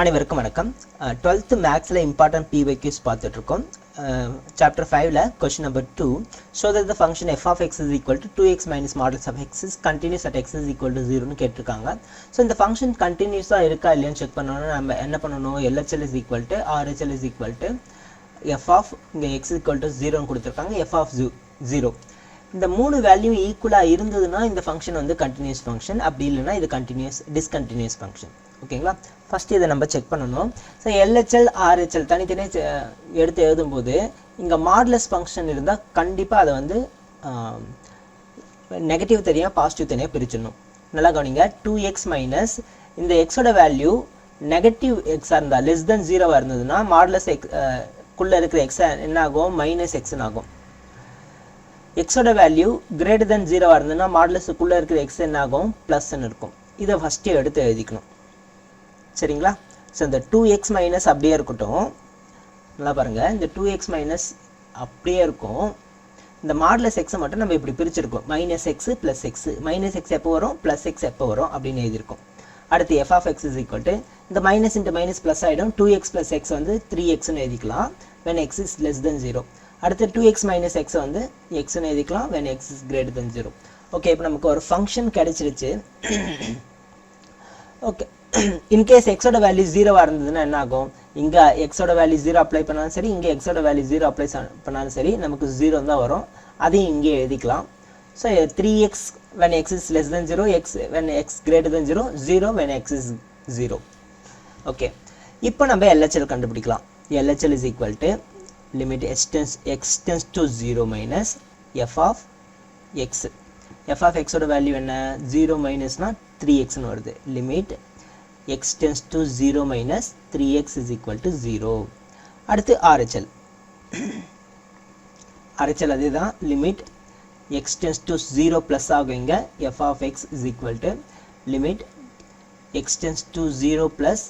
அனைவருக்கும் வணக்கம். 12th மேக்ஸ்ல இம்பார்ட்டன்ட் PYQs பார்த்துட்டு இருக்கோம். Chapter 5ல question number 2, show that the function f of x is equal to 2x minus modulus of x is continuous at x is equal to 0 னு கேட்டிருக்காங்க. So இந்த function கண்டினியூஸாக இருக்கா இல்லையான்னு செக் பண்ணணும்னா நம்ம என்ன பண்ணணும்? LHL is equal to RHL is equal to f of இங்கே x is equal to 0 கொடுத்துருக்காங்க, f of 0. இந்த மூணு வேல்யூ ஈக்குவலாக இருந்ததுன்னா இந்த ஃபங்க்ஷன் வந்து கண்டினியூஸ் ஃபங்க்ஷன், அப்படி இல்லைன்னா இது டிஸ்கண்டினியூஸ் ஃபங்க்ஷன். ஓகேங்களா? ஃபஸ்ட்டு இதை நம்ம செக் பண்ணணும். ஸோ LHL RHL தனித்தனியாக எடுத்து எழுதும்போது இங்கே மாடுலஸ் ஃபங்க்ஷன் இருந்தால் கண்டிப்பாக அதை வந்து நெகட்டிவ் தனியாக பாசிட்டிவ் தனியாக பிரிச்சிடணும். நல்லா கவனிங்க. 2x மைனஸ் இந்த எக்ஸோட வேல்யூ நெகட்டிவ் எக்ஸாக இருந்தால் லெஸ் தென் 0வாக இருந்ததுன்னா மாடுலஸ் குள்ளே இருக்கிற எக்ஸா என்ன ஆகும்? மைனஸ் எக்ஸ்ன்னு ஆகும். எக்ஸோட வேல்யூ கிரேட்டர் தென் 0வாக இருந்ததுன்னா மாடுலஸுக்குள்ளே இருக்கிற எக்ஸ் என்ன ஆகும்? ப்ளஸ்ன்னு இருக்கும். இதை ஃபஸ்ட்டு எடுத்து எழுதிக்கணும். சரிங்களா? ஸோ இந்த 2x மைனஸ் அப்படியே இருக்கட்டும். நல்லா பாருங்கள், இந்த 2x மைனஸ் அப்படியே இருக்கும். இந்த மாடுலஸ் எக்ஸை மட்டும் நம்ம இப்படி பிரிச்சிருக்கோம். Minus x plus x, minus x எப்போ வரும், ப்ளஸ் எக்ஸ் எப்போ வரும் அப்படின்னு எழுதியிருக்கோம். அடுத்து f of x is equal to இந்த மைனஸ் இன்ட்டு மைனஸ் ப்ளஸ் ஆகிடும். 2x ப்ளஸ் எக்ஸ் வந்து 3xன்னு எழுதிக்கலாம் when x is less than 0. அடுத்து 2x மைனஸ் எக்ஸை வந்து எக்ஸ்ன்னு எழுதிக்கலாம் when x is greater than 0. Okay, இப்போ நமக்கு ஒரு ஃபங்க்ஷன் கிடைச்சிருச்சு. ஓகே, இன்கேஸ் எக்ஸோட வேல்யூ 0வாக இருந்ததுன்னா என்ன ஆகும்? இங்கே எக்ஸோட வேல்யூ 0 அப்ளை பண்ணாலும் சரி, இங்கே எக்ஸோட வேல்யூ 0 அப்ளை பண்ணாலும் சரி, நமக்கு 0 தான் வரும். அதையும் இங்கே எழுதிக்கலாம். So 3x when x is less than 0, x when x greater than 0, 0 when x is 0. Okay, இப்போ நம்ம LHL கண்டுபிடிக்கலாம். LHL is equal to limit x tends to 0 minus f of x. f of x ஓட value என்ன? 0 மைனஸ்னா 3xன்னு வருது. Limit x tends to 0 minus 3x is equal to 0. அடுத்து RHL. RHL அதே தான். Limit x tends to 0 plus ஆகுங்க. f of x is equal to limit x tends to 0 plus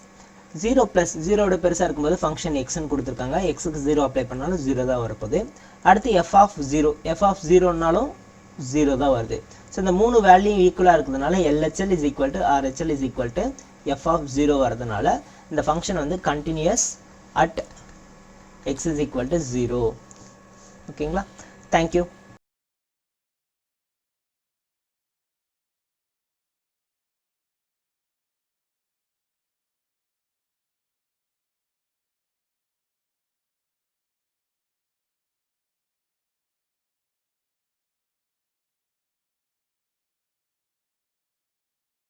0 plus 0 பெருசாக இருக்கும்போது function எக்ஸ்ன்னு கொடுத்துருக்காங்க. எக்ஸுக்கு 0 அப்ளை பண்ணாலும் 0 தான் வரப்போகுது. அடுத்து f of 0, f of 0னாலும் 0 தான் வருது. ஸோ இந்த மூணு வேல்யூ ஈக்குவலாக இருக்கிறதுனால LHL is equal to RHL is equal to f of 0 வரதுனால இந்த ஃபங்க்ஷன் வந்து continues at x is equal to 0. ஓகேங்களா? தேங்க்யூ.